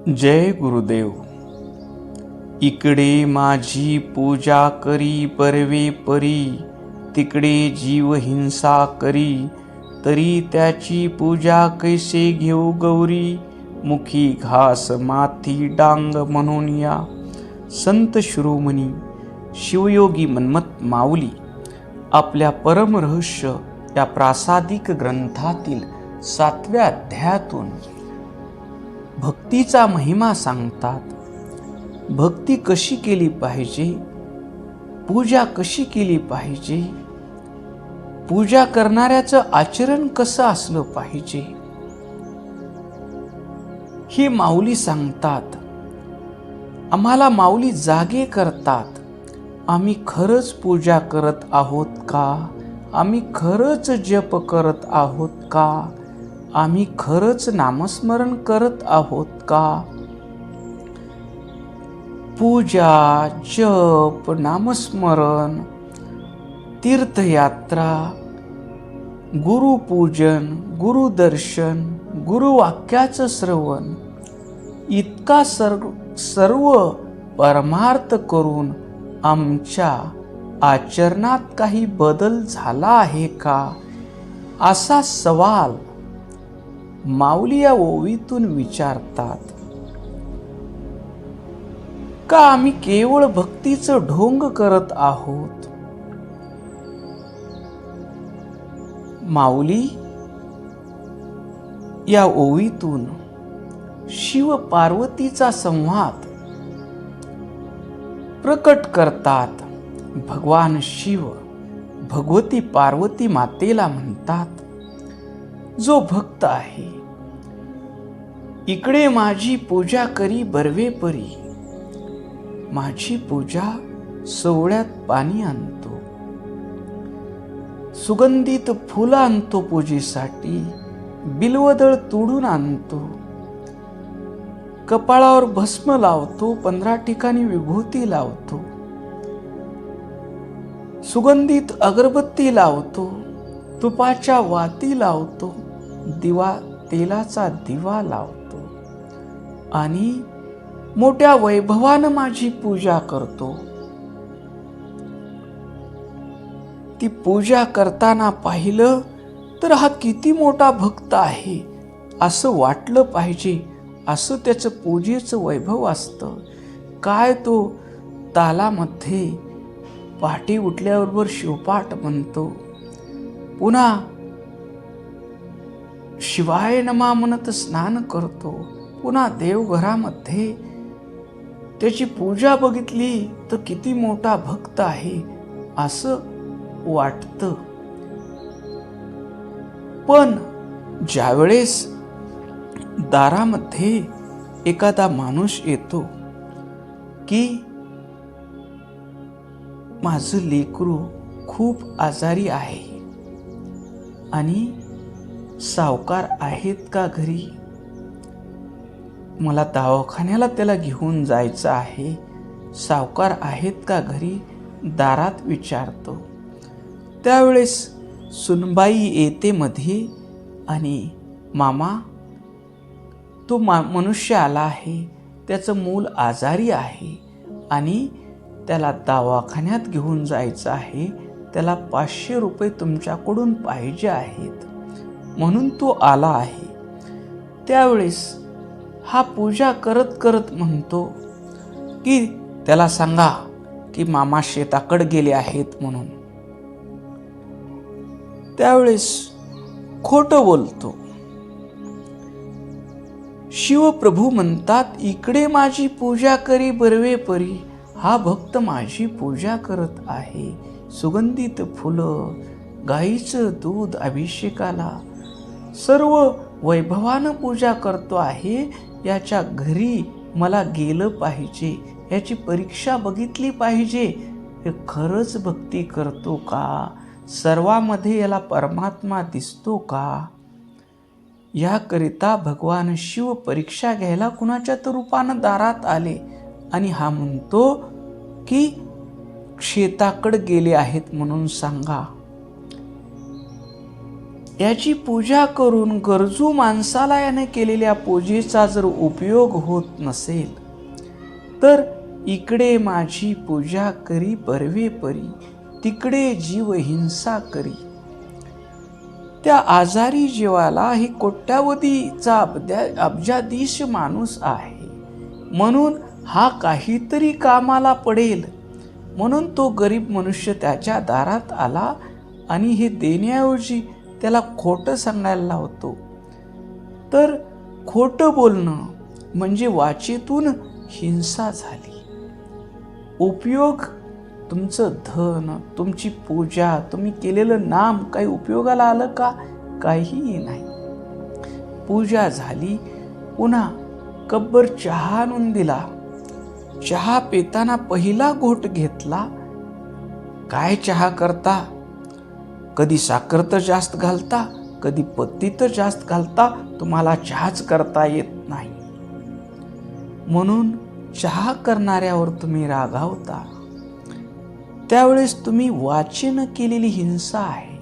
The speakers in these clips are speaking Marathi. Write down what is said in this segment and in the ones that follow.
जय गुरुदेव. इकडे माझी पूजा करी परवे परी, तिकडे जीव हिंसा करी, तरी त्याची पूजा कैसे घेऊ गौरी. मुखी घास माथी डांग म्हणून या. संत शिरोमणी शिवयोगी मन्मथ माऊली आपल्या परमरहस्य या प्रासादिक ग्रंथातील 7व्या अध्यायातून भक्तीचा महिमा सांगतात. भक्ती कशी केली पाहिजे, पूजा कशी केली पाहिजे, पूजा करणाऱ्याचं आचरण कसं असलं पाहिजे, हे माऊली सांगतात. आम्हाला माऊली जागे करतात. आम्ही खरंच पूजा करत आहोत का? आम्ही खरंच जप करत आहोत का? आम्ही खरंच नामस्मरण करत आहोत का? पूजा, जप, नामस्मरण, तीर्थयात्रा, गुरुपूजन, गुरुदर्शन, गुरुवाक्याचं श्रवण, इतका सर्व परमार्थ करून आमच्या आचरणात काही बदल झाला आहे का, असा सवाल माऊली या ओवीतून विचारतात. का आम्ही केवळ भक्तीचं ढोंग करत आहोत? माऊली या ओवीतून शिव पार्वतीचा संवाद प्रकट करतात. भगवान शिव भगवती पार्वती मातेला म्हणतात, जो भक्त आहे इकडे माझी पूजा करी बर्वे परी. माझी पूजा सोवळ्यात पाणी आणतो, सुगंधित फुलं आणतो पूजेसाठी, बिल्वदळ तोडून आणतो, कपाळावर भस्म लावतो, 15 ठिकाणी विभूती लावतो, सुगंधित अगरबत्ती लावतो, तुपाच्या वाती लावतो, तेलाचा दिवा लावतो आणि मोठ्या वैभवानं माझी पूजा करतो. ती पूजा करताना पाहिलं तर हा किती मोठा भक्त आहे असं वाटलं पाहिजे. असं त्याचं पूजेचं वैभव असतं. काय तो तालामध्ये पहाटे उठल्याबरोबर शिवपाठ म्हणतो, पुन्हा शिवाय नमा म्हणत स्नान करतो, पुन्हा देवघरामध्ये त्याची पूजा बघितली तर किती मोठा भक्त आहे असं वाटतं. पण ज्यावेळेस दारामध्ये एखादा माणूस येतो की माझं लेकरू खूप आजारी आहे आणि सावकार आहेत का घरी, मला दवाखान्याला त्याला घेऊन जायचं आहे, सावकार आहेत का घरी, दारात विचारतो. त्यावेळेस सुनबाई येते मध्ये आणि मामा तो मनुष्य आला आहे, त्याचं मूल आजारी आहे आणि त्याला दवाखान्यात घेऊन जायचं आहे, त्याला 500 रुपये तुमच्याकडून पाहिजे आहेत म्हणून तो आला आहे. त्यावेळेस हा पूजा करत करत म्हणतो की त्याला सांगा की मामा शेताकडे गेले आहेत म्हणून. त्यावेळेस खोटं बोलतो. शिवप्रभू म्हणतात, इकडे माझी पूजा करी बर्वे परी. हा भक्त माझी पूजा करत आहे. सुगंधित फुलं, गाईचं दूध अभिषेकाला, सर्व वैभवानं पूजा करतो आहे. याच्या घरी मला गेलं पाहिजे, याची परीक्षा बघितली पाहिजे. हे खरंच भक्ती करतो का? सर्वामध्ये याला परमात्मा दिसतो का? याकरिता भगवान शिव परीक्षा घ्यायला कुणाच्या तर रूपानं दारात आले आणि हा म्हणतो की शेताकडे गेले आहेत म्हणून सांगा. याची पूजा करून गरजू माणसाला याने केलेल्या पूजेचा जर उपयोग होत नसेल तर इकडे माझी पूजा करी बर्वे परी, तिकडे जीव हिंसा करी. त्या आजारी जीवाला ही कोट्यावधीचा अब्जाधीश माणूस आहे, म्हणून हा काहीतरी कामाला पडेल म्हणून तो गरीब मनुष्य त्याच्या दारात आला आणि हे देण्याऐवजी त्याला खोटं सांगायला लावतो. तर खोटं बोलणं म्हणजे वाचेतून हिंसा झाली. उपयोग तुमचं धन, तुमची पूजा, तुम्ही केलेलं नाम काही उपयोगाला आलं का? काहीही नाही. पूजा झाली, पुन्हा कब्बर चहा आणून दिला. चहा पिताना पहिला घोट घेतला. काय चहा करता? कधी साखर तर जास्त घालता, कधी पत्ती तर जास्त घालता, तुम्हाला चहाच करता येत नाही. म्हणून चहा करणाऱ्यावर तुम्ही रागावता. त्यावेळेस तुम्ही वाचेनं केलेली हिंसा आहे.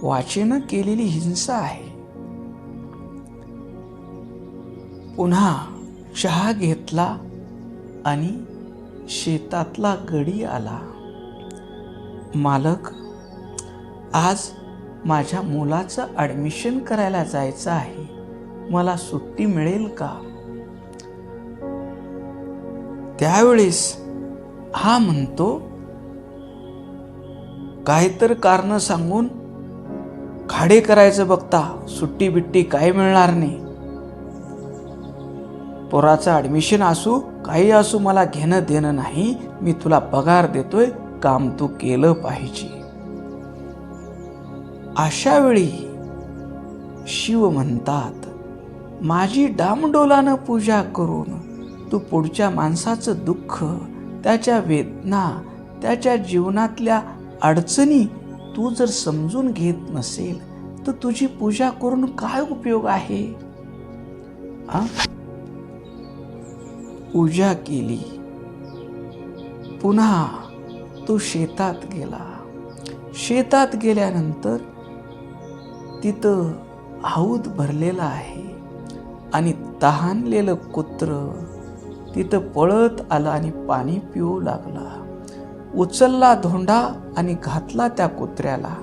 वाचेनं केलेली हिंसा आहे. पुन्हा चहा घेतला आणि शेतातला गडी आला. मालक, आज माझ्या मुलाचं ॲडमिशन करायला जायचं आहे, मला सुट्टी मिळेल का? त्यावेळेस हा म्हणतो, काय तर कारण सांगून खाडे करायचं बघता, सुट्टी बिट्टी काय मिळणार नाही. पोराचं ॲडमिशन असू काही असू मला घेणं देणं नाही, मी तुला पगार देतोय, काम तू केलं पाहिजे. अशा वेळी शिव म्हणतात, माझी डामडोलानं पूजा करून तू पुढच्या माणसाचं दुःख, त्याच्या वेदना, त्याच्या जीवनातल्या अडचणी तू जर समजून घेत नसेल तर तुझी पूजा करून काय उपयोग आहे? पूजा केली, पुन्हा तो शेतात गेला. शेतात गेल्यानंतर तिथं हौद भरलेला आहे आणि तहानलेलं कुत्र तिथं पळत आला आणि पाणी पिऊ लागला. उचलला धोंडा आणि घातला त्या कुत्र्याला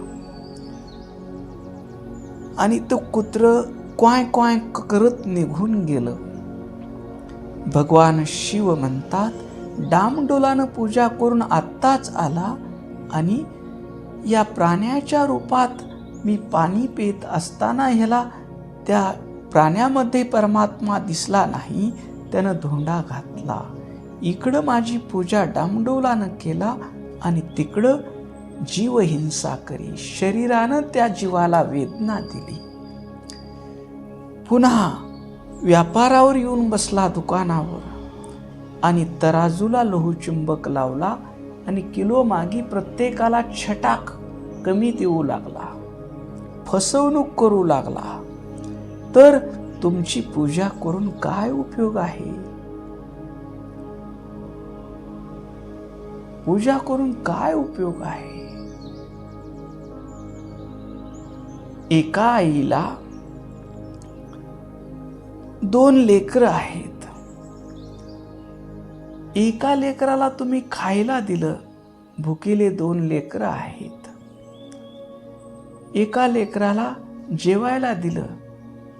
आणि तो कुत्र क्वाय क्वाय करत निघून गेलं. भगवान शिव म्हणतात, डामडोलानं पूजा करून आत्ताच आला आणि या प्राण्याच्या रूपात मी पाणी पित असताना ह्याला त्या प्राण्यामध्ये परमात्मा दिसला नाही, त्यानं धोंडा घातला. इकडं माझी पूजा डामडोलानं केला आणि तिकडं जीव हिंसा करी, शरीरानं त्या जीवाला वेदना दिली. पुन्हा व्यापारावर येऊन बसला दुकानावर आणि तराजूला लोहचुंबक लावला आणि किलो मागी प्रत्येकाला छटाक कमी देऊ लागला, फसवणूक करू लागला. तर तुमची पूजा करून काय उपयोग आहे? पूजा करून काय उपयोग आहे? एका आईला 2 लेकरं आहेत. एका लेकराला तुम्ही खायला दिलं, भुकेले 2 लेकरं आहेत. एका लेकराला जेवायला दिलं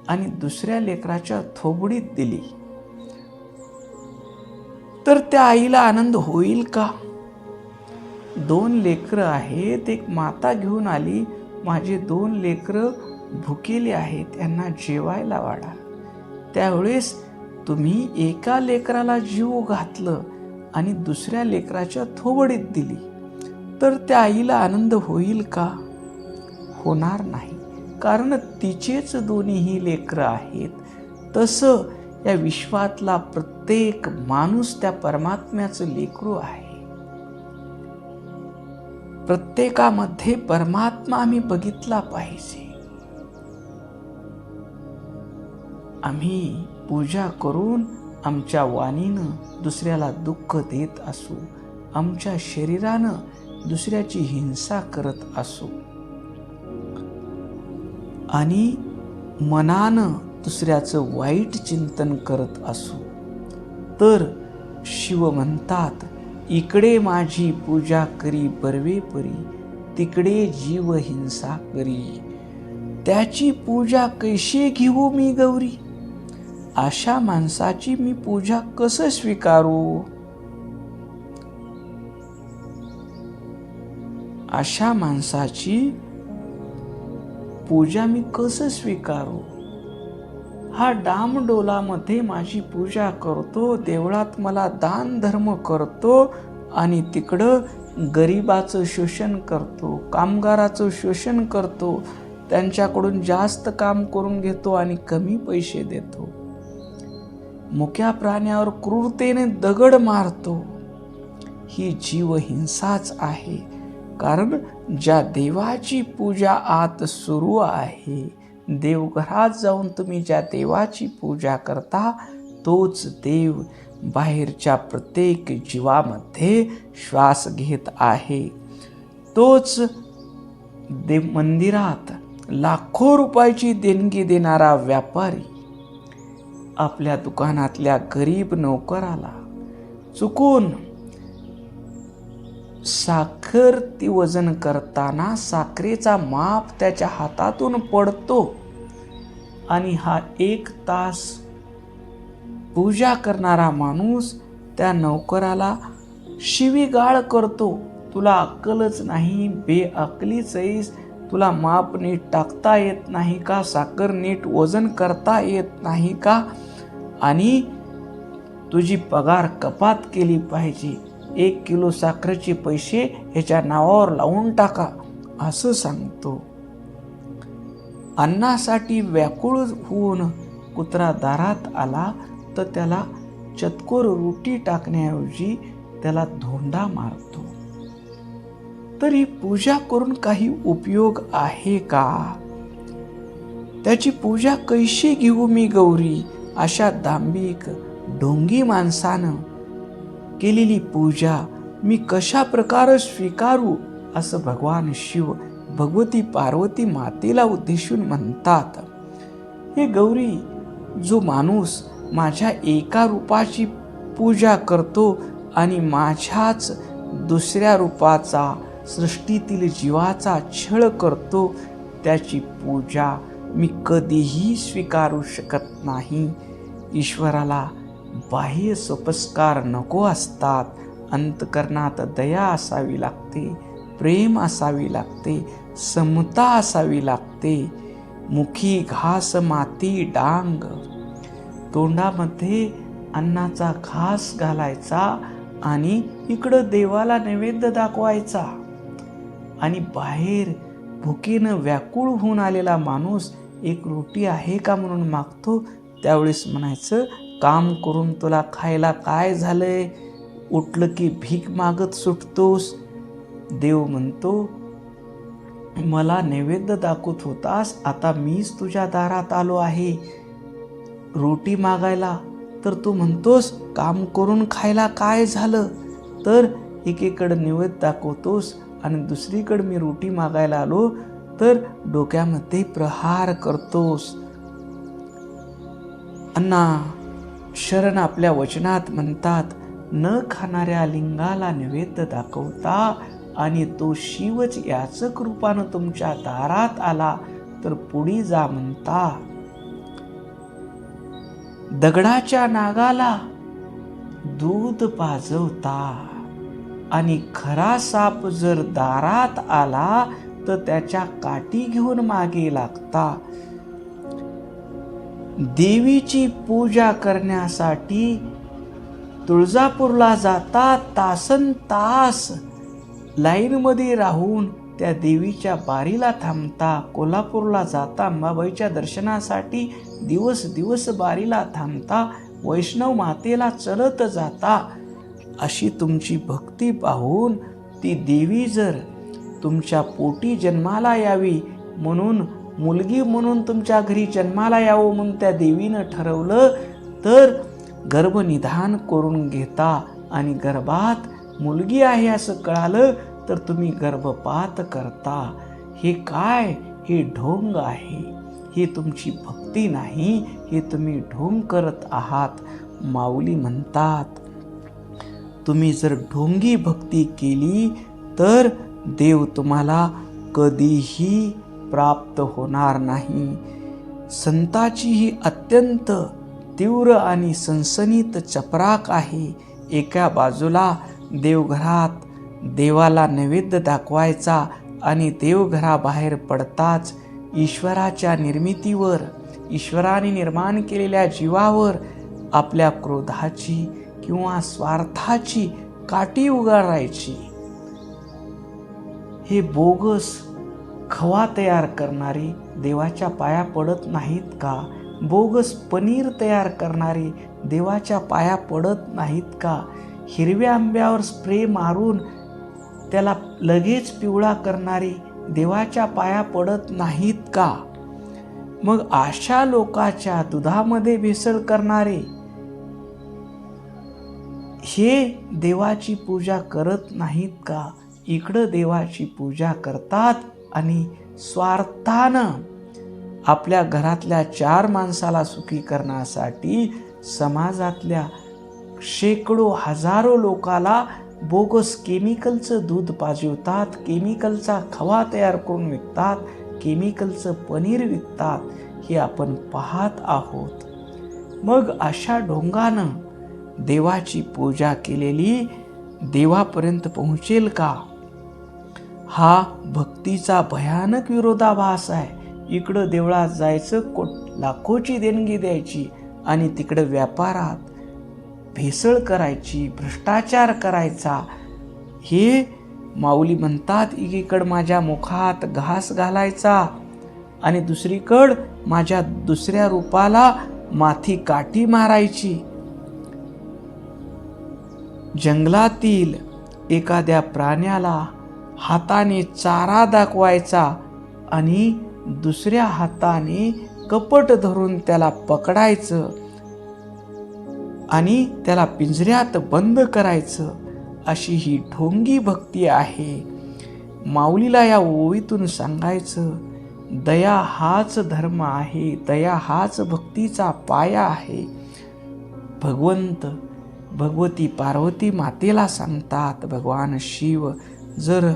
आणि दुसऱ्या लेकराच्या थोबडीत दिली, तर त्या आईला आनंद होईल का? 2 लेकरं आहेत, एक माता घेऊन आली, माझे 2 लेकरं भुकेले आहेत, यांना जेवायला वाढा. त्यावेळेस तुम्ही एका लेकराला जीव घातलं आणि दुसऱ्या लेकराच्या थोबडीत दिली, तर त्या आईला आनंद होईल का? होणार नाही, कारण तिचेच दोन्हीही लेकरं आहेत. तसं या विश्वातला प्रत्येक माणूस त्या परमात्म्याचं लेकरू आहे. प्रत्येकामध्ये परमात्मा आम्ही बघितला पाहिजे. आम्ही पूजा करून आमच्या वाणीनं दुसऱ्याला दुःख देत असू, आमच्या शरीरानं दुसऱ्याची हिंसा करत असू, आणि मनानं दुसऱ्याचं वाईट चिंतन करत असू तर शिव म्हणतात, इकडे माझी पूजा करी बर्वे परी, तिकडे जीव हिंसा करी. त्याची पूजा कैशी घेऊ मी गौरी, अशा माणसाची मी पूजा कसं स्वीकारू. अशा माणसाची पूजा मी कसं स्वीकारू. हा डामडोलामध्ये माझी पूजा करतो, देवळात मला दान धर्म करतो आणि तिकडं गरिबाचं शोषण करतो, कामगाराचं शोषण करतो, त्यांच्याकडून जास्त काम करून घेतो आणि कमी पैसे देतो, मुक्या प्राण्यावर क्रूरतेने दगड मारतो. ही जीवहिंसाच आहे. कारण ज्या देवाची पूजा आत सुरू आहे, देवघरात जाऊन तुम्ही ज्या देवाची पूजा करता, तोच देव बाहेरच्या प्रत्येक जीवामध्ये श्वास घेत आहे. तोच देव मंदिरात लाखो रुपयाची देणगी देणारा व्यापारी आपल्या दुकानातल्या गरीब नोकराला चुकून साखर ती वजन करताना साखरेचा माप त्याच्या हातातून पडतो आणि हा 1 तास पूजा करणारा माणूस त्या नोकराला शिवीगाळ करतो. तुला अक्कलच नाही, बेअक्लीच आहेस, तुला माप नीट टाकता येत नाही का, साखर नीट वजन करता येत नाही का, आणि तुझी पगार कपात केली पाहिजे, 1 किलो साखरेचे पैसे ह्याच्या नावावर लावून टाका, असं सांगतो. अन्नासाठी व्याकुळ होऊन कुत्रा दारात आला तर त्याला चतकोर रोटी टाकण्याऐवजी त्याला धोंडा मारतो. तर ही पूजा करून काही उपयोग आहे का? त्याची पूजा कैशी घेऊ मी गौरी, अशा दांभिक ढोंगी माणसानं केलेली पूजा मी कशा प्रकारे स्वीकारू, असं भगवान शिव भगवती पार्वती मातेला उद्देशून म्हणतात. हे गौरी, जो माणूस माझ्या एका रूपाची पूजा करतो आणि माझ्याच दुसऱ्या रूपाचा, सृष्टीतील जीवाचा छळ करतो, त्याची पूजा मी कधीही स्वीकारू शकत नाही. ईश्वराला बाह्य सोपस्कार नको असतात. अंतकरणात दया असावी लागते, प्रेम असावी लागते, समता असावी लागते. मुखी घास माती डांग, तोंडामध्ये अन्नाचा घास घालायचा आणि इकडं देवाला नैवेद्य दाखवायचा. आणि बाहेर भुकेनं व्याकुळ होऊन आलेला माणूस 1 रोटी आहे का म्हणून मागतो, त्यावेळेस म्हणायचं, काम करून तुला खायला काय झालंय, उठलं की भीक मागत सुटतोस. देव म्हणतो, मला नैवेद्य दाखवत होतास, आता मीच तुझ्या दारात आलो आहे रोटी मागायला, तर तू म्हणतोस काम करून खायला काय झालं. तर एकीकडे नैवेद्य दाखवतोस आणि दुसरीकडे मी रोटी मागायला आलो तर डोक्यामध्ये प्रहार करतोस. अण्णा शरण आपल्या वचनात म्हणतात, न खाणाऱ्या लिंगाला नैवेद्य दाखवता आणि तो शिवच याचक रूपानं तुमच्या दारात आला तर पुढे जा म्हणता. दगडाच्या नागाला दूध पाजवता आणि खरा साप जर दारात आला तर त्याच्या काठी घेऊन मागे लागता. देवीची पूजा करण्यासाठी तुळजापूरला जाता, तासन तास लाईनमध्ये राहून त्या देवीच्या बारीला थांबता. कोल्हापूरला जाता, अंबाबाईच्या दर्शनासाठी दिवस दिवस बारीला थांबता. वैष्णव मातेला चलत जाता. अशी तुमची भक्ती पाहून ती देवी जर तुमच्या पोटी जन्माला यावी म्हणून, मुलगी म्हणून तुमच्या घरी जन्माला यावं म्हणून त्या देवीनं ठरवलं, तर गर्भनिधान करून घेता आणि गर्भात मुलगी आहे असं कळालं तर तुम्ही गर्भपात करता. हे काय? हे ढोंग आहे. ही तुमची भक्ती नाही, हे तुम्ही ढोंग करत आहात. माऊली म्हणतात, तुम्ही जर ढोंगी भक्ती केली तर देव तुम्हाला कधीही प्राप्त होणार नाही. संताची ही अत्यंत तीव्र आणि सनसनीत चपराक आहे. एका बाजूला देवघरात देवाला नैवेद्य दाखवायचा आणि देवघराबाहेर पडताच ईश्वराच्या निर्मितीवर, ईश्वराने निर्माण केलेल्या जीवावर आपल्या क्रोधाची किंवा स्वार्थाची काठी उगारायची. हे बोगस खवा तयार करणारे देवाच्या पाया पडत नाहीत का? बोगस पनीर तयार करणारे देवाच्या पाया पडत नाहीत का? हिरव्या आंब्यावर स्प्रे मारून त्याला लगेच पिवळा करणारे देवाच्या पाया पडत नाहीत का? मग अशा लोकांच्या दुधामध्ये भेसळ करणारे हे देवाची पूजा करत नाहीत का? इकडं देवाची पूजा करतात आणि स्वार्थानं आपल्या घरातल्या 4 माणसाला सुखी करण्यासाठी समाजातल्या शेकडो हजारो लोकाला बोगस केमिकलचं दूध पाजवतात, केमिकलचा खवा तयार करून विकतात, केमिकलचं पनीर विकतात. हे आपण पाहत आहोत. मग अशा ढोंगानं देवाची पूजा केलेली देवापर्यंत पोहोचेल का? हा भक्तीचा भयानक विरोधाभास आहे. इकडं देवळात जायचं, लाखोची देणगी द्यायची आणि तिकडं व्यापारात भेसळ करायची, भ्रष्टाचार करायचा. हे माऊली म्हणतात, एकीकडं माझ्या मुखात घास घालायचा आणि दुसरीकडं माझ्या दुसऱ्या रूपाला माथी काठी मारायची. जंगलातील एखाद्या प्राण्याला हाताने चारा दाखवायचा आणि दुसऱ्या हाताने कपट धरून त्याला पकडायचं आणि त्याला पिंजऱ्यात बंद करायचं. अशी ही ढोंगी भक्ती आहे. माऊलीला या ओवीतून सांगायचं, दया हाच धर्म आहे, दया हाच भक्तीचा पाया आहे. भगवंत भगवती पार्वती मातेला सांगतात, भगवान शिव, जर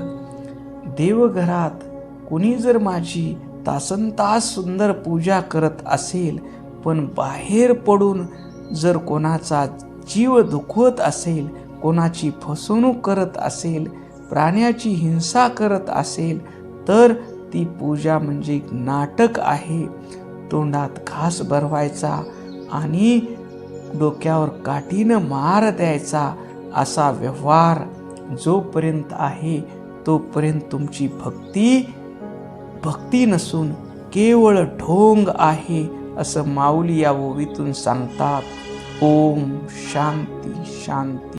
देवघरात कोणी जर माझी तासनतास सुंदर पूजा करत असेल, पण बाहेर पडून जर कोणाचा जीव दुखवत असेल, कोणाची फसवणूक करत असेल, प्राण्याची हिंसा करत असेल, तर ती पूजा म्हणजे एक नाटक आहे. तोंडात घास भरवायचा आणि डोक्यावर काठीनं मार द्यायचा, असा व्यवहार जोपर्यंत आहे तोपर्यंत तुमची भक्ती नसून केवळ ढोंग आहे, असं माऊली या ओवीतून सांगतात. ओम शांती शांती.